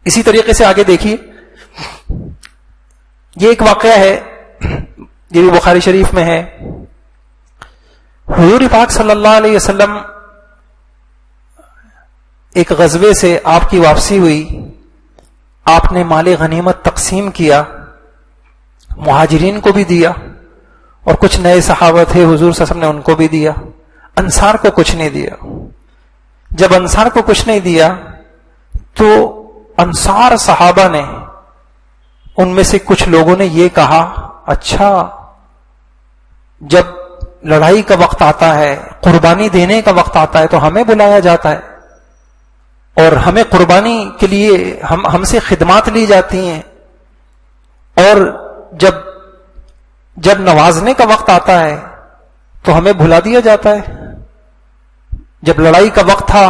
اسی طریقے سے آگے دیکھیے، یہ ایک واقعہ ہے، یہ بھی بخاری شریف میں ہے. حضور پاک صلی اللہ علیہ وسلم ایک غزوے سے آپ کی واپسی ہوئی، آپ نے مال غنیمت تقسیم کیا، مہاجرین کو بھی دیا، اور کچھ نئے صحابہ تھے حضور صلی اللہ علیہ وسلم نے ان کو بھی دیا. انصار کو کچھ نہیں دیا. جب انصار کو کچھ نہیں دیا تو انصار صحابہ نے، ان میں سے کچھ لوگوں نے یہ کہا، اچھا جب لڑائی کا وقت آتا ہے، قربانی دینے کا وقت آتا ہے تو ہمیں بلایا جاتا ہے، اور ہمیں قربانی کے لیے ہم سے خدمات لی جاتی ہیں، اور جب نوازنے کا وقت آتا ہے تو ہمیں بھلا دیا جاتا ہے. جب لڑائی کا وقت تھا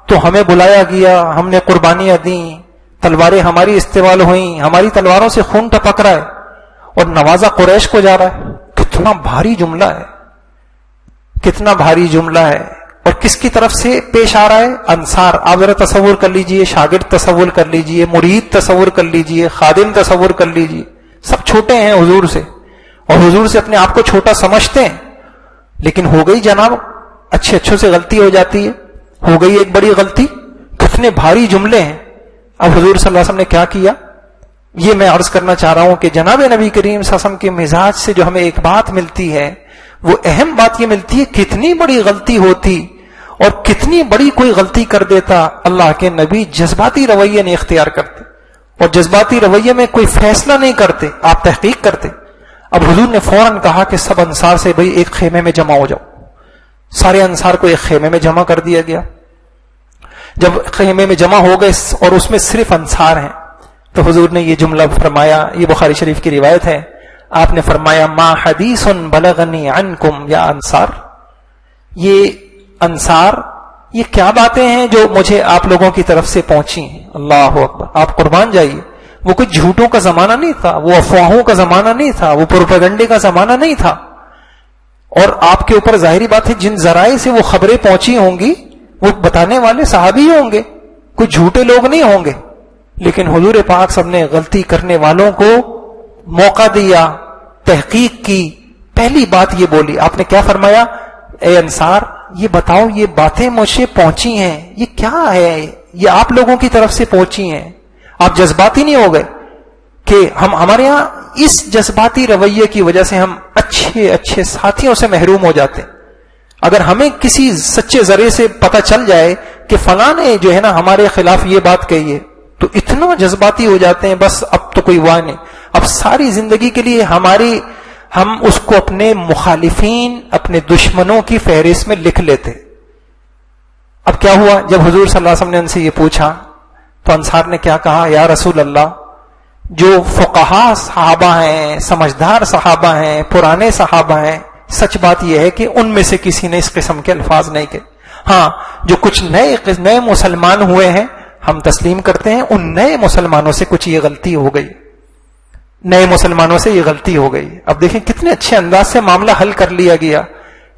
تو ہمیں بلایا گیا، ہم نے قربانیاں دیں، تلواریں ہماری استعمال ہوئیں، ہماری تلواروں سے خون ٹپک رہا ہے، اور نوازا قریش کو جا رہا ہے. کتنا بھاری جملہ ہے، کتنا بھاری جملہ ہے. اور کس کی طرف سے پیش آ رہا ہے؟ انصار. آپ ذرا تصور کر لیجئے، شاگرد تصور کر لیجئے، مرید تصور کر لیجئے، خادم تصور کر لیجئے، سب چھوٹے ہیں حضور سے، اور حضور سے اپنے آپ کو چھوٹا سمجھتے ہیں. لیکن ہو گئی جناب، اچھوں سے غلطی ہو جاتی ہے، ہو گئی ایک بڑی غلطی، کتنے بھاری جملے ہیں. اب حضور صلی اللہ علیہ وسلم نے کیا کیا، یہ میں عرض کرنا چاہ رہا ہوں کہ جناب نبی کریم صلی اللہ علیہ وسلم کے مزاج سے جو ہمیں ایک بات ملتی ہے، وہ اہم بات یہ ملتی ہے، کتنی بڑی غلطی ہوتی اور کتنی بڑی کوئی غلطی کر دیتا، اللہ کے نبی جذباتی رویے نہیں اختیار کرتے، اور جذباتی رویے میں کوئی فیصلہ نہیں کرتے، آپ تحقیق کرتے. اب حضور نے فوراً کہا کہ سب انصار سے بھئی ایک خیمے میں جمع ہو جاؤ. سارے انصار کو ایک خیمے میں جمع کر دیا گیا. جب خیمے میں جمع ہو گئے اور اس میں صرف انصار ہیں، تو حضور نے یہ جملہ فرمایا، یہ بخاری شریف کی روایت ہے، آپ نے فرمایا ما حدیث بلغنی عنکم یا انصار، یہ انصار، یہ کیا باتیں ہیں جو مجھے آپ لوگوں کی طرف سے پہنچی ہیں. اللہ اکبر. آپ قربان جائیے، وہ کوئی جھوٹوں کا زمانہ نہیں تھا، وہ افواہوں کا زمانہ نہیں تھا، وہ پروپیگنڈے کا زمانہ نہیں تھا. اور آپ کے اوپر ظاہری بات ہے جن ذرائع سے وہ خبریں پہنچی ہوں گی وہ بتانے والے صحابی ہوں گے، کوئی جھوٹے لوگ نہیں ہوں گے. لیکن حضور پاک سب نے غلطی کرنے والوں کو موقع دیا، تحقیق کی. پہلی بات یہ بولی، آپ نے کیا فرمایا، اے انصار یہ بتاؤ، یہ باتیں مجھے پہنچی ہیں، یہ کیا ہے، یہ آپ لوگوں کی طرف سے پہنچی ہیں. آپ جذباتی نہیں ہو گئے کہ ہمارے یہاں اس جذباتی رویے کی وجہ سے ہم اچھے ساتھیوں سے محروم ہو جاتے ہیں. اگر ہمیں کسی سچے ذرے سے پتہ چل جائے کہ فلاں نے جو ہے نا ہمارے خلاف یہ بات کہی ہے، تو اتنا جذباتی ہو جاتے ہیں، بس اب تو کوئی واہ نہیں، اب ساری زندگی کے لیے ہم اس کو اپنے مخالفین، اپنے دشمنوں کی فہرست میں لکھ لیتے. اب کیا ہوا، جب حضور صلی اللہ علیہ وسلم نے ان سے یہ پوچھا تو انصار نے کیا کہا، یا رسول اللہ، جو فقہا صحابہ ہیں، سمجھدار صحابہ ہیں، پرانے صحابہ ہیں، سچ بات یہ ہے کہ ان میں سے کسی نے اس قسم کے الفاظ نہیں کہے. ہاں جو کچھ نئے مسلمان ہوئے ہیں ہم تسلیم کرتے ہیں، ان نئے مسلمانوں سے کچھ یہ غلطی ہو گئی، نئے مسلمانوں سے یہ غلطی ہو گئی. اب دیکھیں کتنے اچھے انداز سے معاملہ حل کر لیا گیا.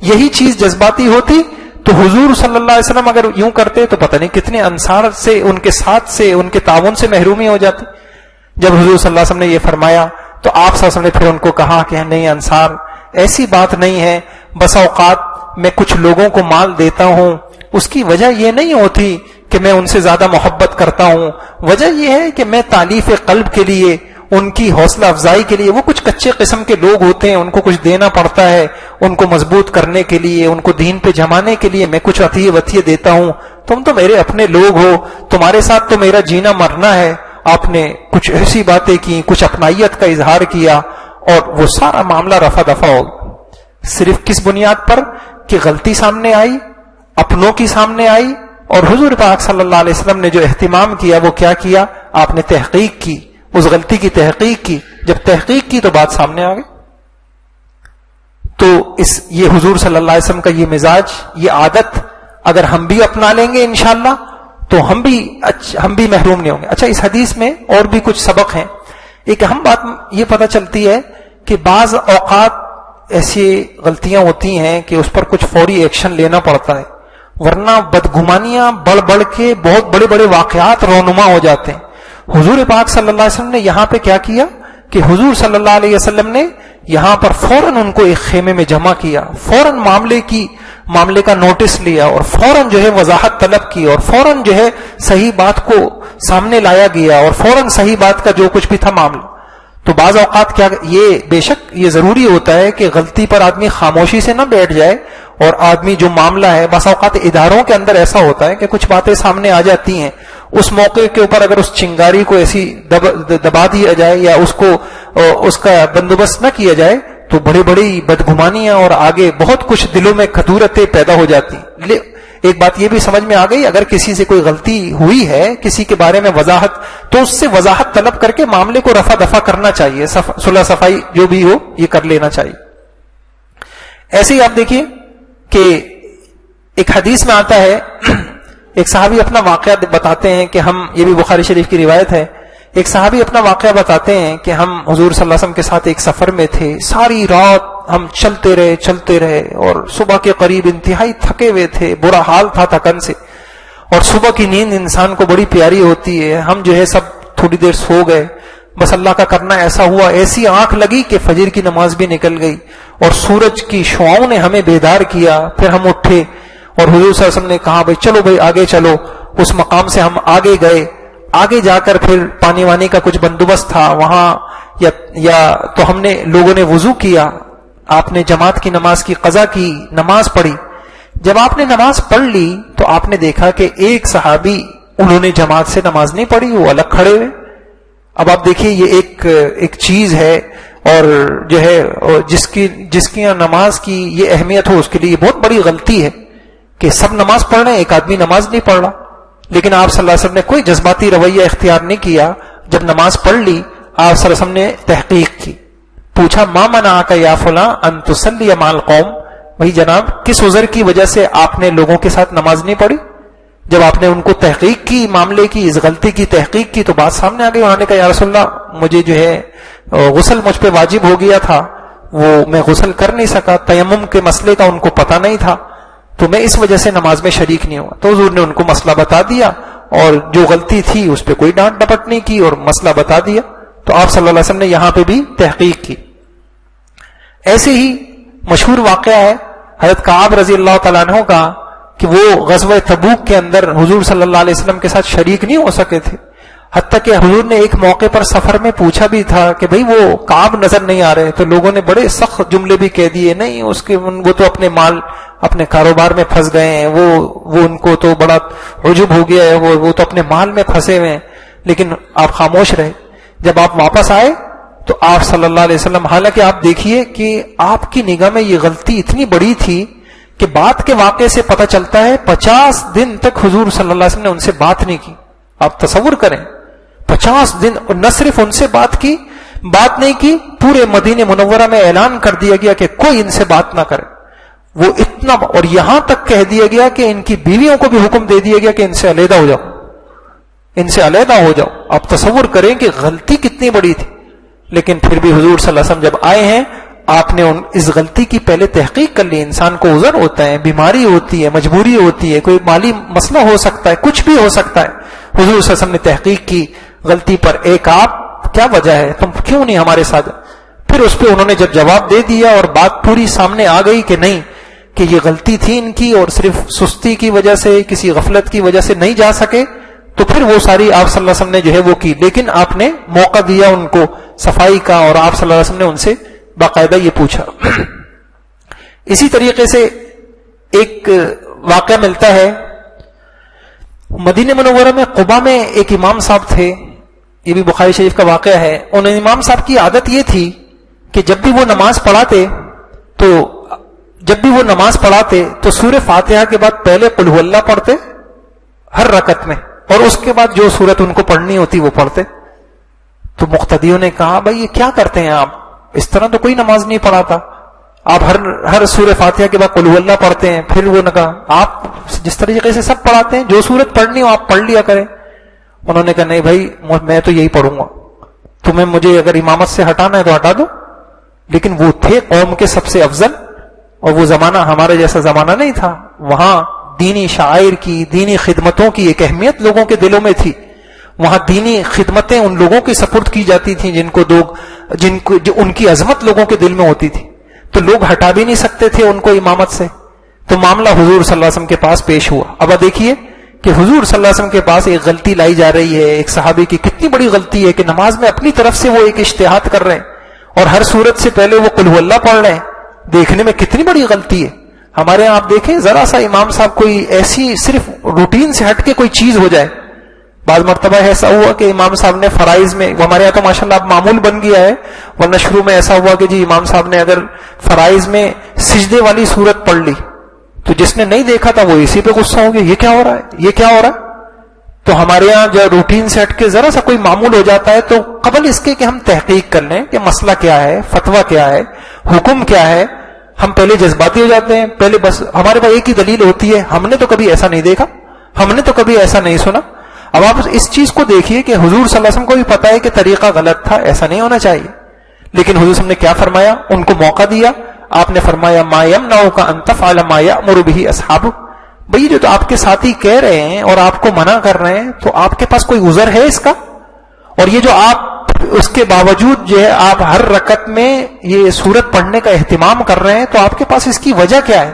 یہی چیز جذباتی ہوتی تو حضور صلی اللہ علیہ وسلم اگر یوں کرتے تو پتہ نہیں کتنے انصار سے، ان کے ساتھ سے، ان کے تعاون سے محرومی ہو جاتی. جب حضور صلی اللہ علیہ وسلم نے یہ فرمایا تو آپ صلی اللہ علیہ وسلم نے پھر ان کو کہا کہ نہیں انصار، ایسی بات نہیں ہے، بس اوقات میں کچھ لوگوں کو مال دیتا ہوں، اس کی وجہ یہ نہیں ہوتی کہ میں ان سے زیادہ محبت کرتا ہوں، وجہ یہ ہے کہ میں تالیف قلب کے لیے، ان کی حوصلہ افزائی کے لیے، وہ کچھ کچے قسم کے لوگ ہوتے ہیں، ان کو کچھ دینا پڑتا ہے، ان کو مضبوط کرنے کے لیے، ان کو دین پہ جمانے کے لیے میں کچھ عطیے دیتا ہوں. تم تو میرے اپنے لوگ ہو، تمہارے ساتھ تو میرا جینا مرنا ہے. آپ نے کچھ ایسی باتیں کی، کچھ اپنائیت کا اظہار کیا، اور وہ سارا معاملہ رفع دفع ہو گیا. صرف کس بنیاد پر کہ غلطی سامنے آئی، اپنوں کی سامنے آئی، اور حضور پاک صلی اللہ علیہ وسلم نے جو اہتمام کیا وہ کیا کیا، آپ نے تحقیق کی، اس غلطی کی تحقیق کی. جب تحقیق کی تو بات سامنے آ گئی. تو یہ حضور صلی اللہ علیہ وسلم کا یہ مزاج، یہ عادت اگر ہم بھی اپنا لیں گے انشاءاللہ تو ہم بھی محروم نہیں ہوں گے. اچھا، اس حدیث میں اور بھی کچھ سبق ہیں. ایک اہم بات یہ پتہ چلتی ہے کہ بعض اوقات ایسی غلطیاں ہوتی ہیں کہ اس پر کچھ فوری ایکشن لینا پڑتا ہے، ورنہ بدگمانیاں بڑھ کے بہت بڑے واقعات رونما ہو جاتے ہیں. حضور پاک صلی اللہ علیہ وسلم نے یہاں پہ کیا کیا کہ حضور صلی اللہ علیہ وسلم نے یہاں پر فوراً ان کو ایک خیمے میں جمع کیا، فوراً معاملے کا نوٹس لیا، اور فوراً جو ہے وضاحت طلب کی، اور فوراً جو ہے صحیح بات کو سامنے لایا گیا، اور فوراً صحیح بات کا جو کچھ بھی تھا معاملہ. تو بعض اوقات کیا یہ بے شک یہ ضروری ہوتا ہے کہ غلطی پر آدمی خاموشی سے نہ بیٹھ جائے، اور آدمی جو معاملہ ہے، بعض اوقات اداروں کے اندر ایسا ہوتا ہے کہ کچھ باتیں سامنے آ جاتی ہیں، اس موقع کے اوپر اگر اس چنگاری کو ایسی دبا دیا جائے یا اس کا بندوبست نہ کیا جائے تو بڑی بڑی بدگمانیاں اور آگے بہت کچھ دلوں میں کدورتیں پیدا ہو جاتی. ایک بات یہ بھی سمجھ میں آ گئی، اگر کسی سے کوئی غلطی ہوئی ہے، کسی کے بارے میں وضاحت، تو اس سے وضاحت طلب کر کے معاملے کو رفع دفع کرنا چاہیے، صلح صفائی جو بھی ہو یہ کر لینا چاہیے. ایسے ہی آپ دیکھیے کہ ایک حدیث میں آتا ہے، ایک صحابی اپنا واقعہ بتاتے ہیں کہ یہ بھی بخاری شریف کی روایت ہے، ایک صحابی اپنا واقعہ بتاتے ہیں کہ ہم حضور صلی اللہ علیہ وسلم کے ساتھ ایک سفر میں تھے، ساری رات ہم چلتے رہے اور صبح کے قریب انتہائی تھکے ہوئے تھے، برا حال تھا تھکن سے، اور صبح کی نیند انسان کو بڑی پیاری ہوتی ہے. ہم جو ہے سب تھوڑی دیر سو گئے، بس اللہ کا کرنا ایسا ہوا، ایسی آنکھ لگی کہ فجر کی نماز بھی نکل گئی اور سورج کی شعاؤں نے ہمیں بیدار کیا. پھر ہم اٹھے اور حضور صلی اللہ علیہ وسلم نے کہا بھائی چلو بھائی آگے چلو. اس مقام سے ہم آگے گئے، آگے جا کر پھر پانی وانی کا کچھ بندوبست تھا وہاں، یا تو ہم نے لوگوں نے وضو کیا، آپ نے جماعت کی نماز کی قضا کی، نماز پڑھی. جب آپ نے نماز پڑھ لی تو آپ نے دیکھا کہ ایک صحابی انہوں نے جماعت سے نماز نہیں پڑھی، وہ الگ کھڑے ہوئے. اب آپ دیکھیے یہ ایک چیز ہے، اور جو ہے جس کی نماز کی یہ اہمیت ہو اس کے لیے یہ بہت بڑی غلطی ہے کہ سب نماز پڑھ رہے ہیں، ایک آدمی نماز نہیں پڑھ رہا. لیکن آپ صلی اللہ علیہ وسلم نے کوئی جذباتی رویہ اختیار نہیں کیا. جب نماز پڑھ لی آپ صلی اللہ علیہ وسلم نے تحقیق کی، پوچھا ما منعک یا فلاں ان تصلی مع القوم، بھائی جناب کس عذر کی وجہ سے آپ نے لوگوں کے ساتھ نماز نہیں پڑھی؟ جب آپ نے ان کو تحقیق کی، معاملے کی، اس غلطی کی تحقیق کی تو بات سامنے آ گئی. انہوں نے کہا یا رسول اللہ مجھے جو ہے غسل مجھ پہ واجب ہو گیا تھا، وہ میں غسل کر نہیں سکا، تیمم کے مسئلے کا ان کو پتہ نہیں تھا، تو میں اس وجہ سے نماز میں شریک نہیں ہوا. تو حضور نے ان کو مسئلہ بتا دیا اور جو غلطی تھی اس پہ کوئی ڈانٹ ڈپٹ نہیں کی اور مسئلہ بتا دیا. تو آپ صلی اللہ علیہ وسلم نے یہاں پہ بھی تحقیق کی. ایسے ہی مشہور واقعہ ہے حضرت کعب رضی اللہ تعالیٰ عنہ کا کہ وہ غزوہ تبوک کے اندر حضور صلی اللہ علیہ وسلم کے ساتھ شریک نہیں ہو سکے تھے. حتیٰ کہ حضور نے ایک موقع پر سفر میں پوچھا بھی تھا کہ بھئی وہ کعب نظر نہیں آ رہے، تو لوگوں نے بڑے سخت جملے بھی کہہ دیے، نہیں وہ تو اپنے مال اپنے کاروبار میں پھنس گئے ہیں، وہ ان کو تو بڑا عجب ہو گیا ہے، وہ تو اپنے مال میں پھنسے ہوئے ہیں. لیکن آپ خاموش رہے. جب آپ واپس آئے تو آپ صلی اللہ علیہ وسلم، حالانکہ آپ دیکھیے کہ آپ کی نگاہ میں یہ غلطی اتنی بڑی تھی کہ بات کے واقعے سے پتہ چلتا ہے 50 دن تک حضور صلی اللہ علیہ وسلم نے ان سے بات نہیں کی. آپ تصور کریں 50 دن، اور نہ صرف ان سے بات نہیں کی، پورے مدینہ منورہ میں اعلان کر دیا گیا کہ کوئی ان سے بات نہ کرے. وہ اتنا، اور یہاں تک کہہ دیا گیا کہ ان کی بیویوں کو بھی حکم دے دیا گیا کہ ان سے علیحدہ ہو جاؤ، ان سے علیحدہ ہو جاؤ. آپ تصور کریں کہ غلطی کتنی بڑی تھی. لیکن پھر بھی حضور صلی اللہ علیہ وسلم جب آئے ہیں آپ نے اس غلطی کی پہلے تحقیق کر لی. انسان کو عذر ہوتا ہے، بیماری ہوتی ہے، مجبوری ہوتی ہے، کوئی مالی مسئلہ ہو سکتا ہے، کچھ بھی ہو سکتا ہے. حضور صلی اللہ علیہ وسلم نے تحقیق کی غلطی پر، ایک آپ کیا وجہ ہے، تم کیوں نہیں ہمارے ساتھ؟ پھر اس پہ انہوں نے جب جواب دے دیا اور بات پوری سامنے آ گئی کہ نہیں، کہ یہ غلطی تھی ان کی اور صرف سستی کی وجہ سے، کسی غفلت کی وجہ سے نہیں جا سکے، تو پھر وہ ساری آپ صلی اللہ علیہ وسلم نے جو ہے وہ کی. لیکن آپ نے موقع دیا ان کو صفائی کا، اور آپ صلی اللہ علیہ وسلم نے ان سے باقاعدہ یہ پوچھا. اسی طریقے سے ایک واقعہ ملتا ہے مدینہ منورہ میں، قباء میں ایک امام صاحب تھے، یہ بھی بخاری شریف کا واقعہ ہے. ان امام صاحب کی عادت یہ تھی کہ جب بھی وہ نماز پڑھاتے تو سورہ فاتحہ کے بعد پہلے قل هو اللہ پڑھتے ہر رکعت میں، اور اس کے بعد جو سورت ان کو پڑھنی ہوتی وہ پڑھتے. تو مقتدیوں نے کہا بھائی یہ کیا کرتے ہیں آپ، اس طرح تو کوئی نماز نہیں پڑھاتا، آپ ہر سورہ فاتحہ کے بعد قل هو اللہ پڑھتے ہیں. پھر وہ نے کہا آپ جس طریقے سے سب پڑھاتے ہیں جو سورت پڑھنی ہو آپ پڑھ لیا کریں. انہوں نے کہا نہیں بھائی میں تو یہی پڑھوں گا، تمہیں مجھے اگر امامت سے ہٹانا ہے تو ہٹا دو. لیکن وہ تھے قوم کے سب سے افضل، اور وہ زمانہ ہمارے جیسا زمانہ نہیں تھا. وہاں دینی شعائر کی، دینی خدمتوں کی ایک اہمیت لوگوں کے دلوں میں تھی. وہاں دینی خدمتیں ان لوگوں کی سپرد کی جاتی تھیں جن کو ان کی عظمت لوگوں کے دل میں ہوتی تھی، تو لوگ ہٹا بھی نہیں سکتے تھے ان کو امامت سے. تو معاملہ حضور صلی اللہ علیہ وسلم کے پاس پیش ہوا. اب دیکھیے کہ حضور صلی اللہ علیہ وسلم کے پاس ایک غلطی لائی جا رہی ہے ایک صحابی کی. کتنی بڑی غلطی ہے کہ نماز میں اپنی طرف سے وہ ایک اجتہاد کر رہے ہیں اور ہر صورت سے پہلے وہ قل هو اللہ پڑھ رہے ہیں. دیکھنے میں کتنی بڑی غلطی ہے. ہمارے یہاں آپ دیکھیں ذرا سا امام صاحب کوئی ایسی صرف روٹین سے ہٹ کے کوئی چیز ہو جائے. بعض مرتبہ ایسا ہوا کہ امام صاحب نے فرائض میں، ہمارے یہاں تو ماشاءاللہ اب معمول بن گیا ہے، ورنہ شروع میں ایسا ہوا کہ جی امام صاحب نے اگر فرائض میں سجدے والی صورت پڑھ لی تو جس نے نہیں دیکھا تھا وہ اسی پہ غصہ ہو گیا، یہ کیا ہو رہا ہے، یہ کیا ہو رہا ہے. تو ہمارے یہاں جو روٹین سے ہٹ کے ذرا سا کوئی معمول ہو جاتا ہے تو قبل اس کے کہ ہم تحقیق کر لیں کہ مسئلہ کیا ہے، فتویٰ کیا ہے، حکم کیا ہے، ہم پہلے جذباتی ہو جاتے ہیں. پہلے بس ہمارے پاس ایک ہی دلیل ہوتی ہے، ہم نے تو کبھی ایسا نہیں دیکھا، ہم نے تو کبھی ایسا نہیں سنا. اب آپ اس چیز کو دیکھیے کہ حضور صلی اللہ علیہ وسلم کو بھی پتا ہے کہ طریقہ غلط تھا، ایسا نہیں ہونا چاہیے، لیکن حضور صلی اللہ علیہ وسلم نے کیا فرمایا، ان کو موقع دیا. آپ نے فرمایا ما یمنعک ان تفعل ما یأمر به اصحابک. بھئی جو تو آپ کے ساتھی کہہ رہے ہیں اور آپ کو منع کر رہے ہیں تو آپ کے پاس کوئی عذر ہے اس کا؟ اور یہ جو آپ اس کے باوجود جو ہے آپ ہر رکعت میں یہ سورت پڑھنے کا اہتمام کر رہے ہیں تو آپ کے پاس اس کی وجہ کیا ہے؟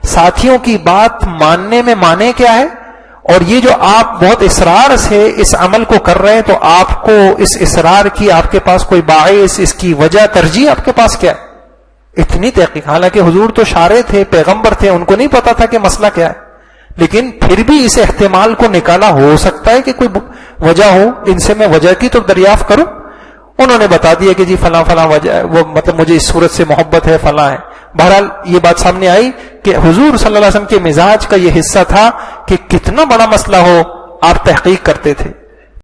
ساتھیوں کی بات ماننے میں مانے کیا ہے؟ اور یہ جو آپ بہت اصرار سے اس عمل کو کر رہے ہیں تو آپ کو اس اصرار کی آپ کے پاس کوئی باعث، اس کی وجہ، ترجیح آپ کے پاس کیا ہے؟ اتنی تحقیق. حالانکہ حضور تو شارع تھے، پیغمبر تھے، ان کو نہیں پتا تھا کہ مسئلہ کیا ہے، لیکن پھر بھی اس احتمال کو نکالا. ہو سکتا ہے کہ کوئی وجہ ہو، ان سے میں وجہ کی تو دریافت کروں. انہوں نے بتا دیا کہ جی فلاں فلاں وجہ ہے، وہ مطلب مجھے اس صورت سے محبت ہے، فلاں ہے. بہرحال یہ بات سامنے آئی کہ حضور صلی اللہ علیہ وسلم کے مزاج کا یہ حصہ تھا کہ کتنا بڑا مسئلہ ہو آپ تحقیق کرتے تھے.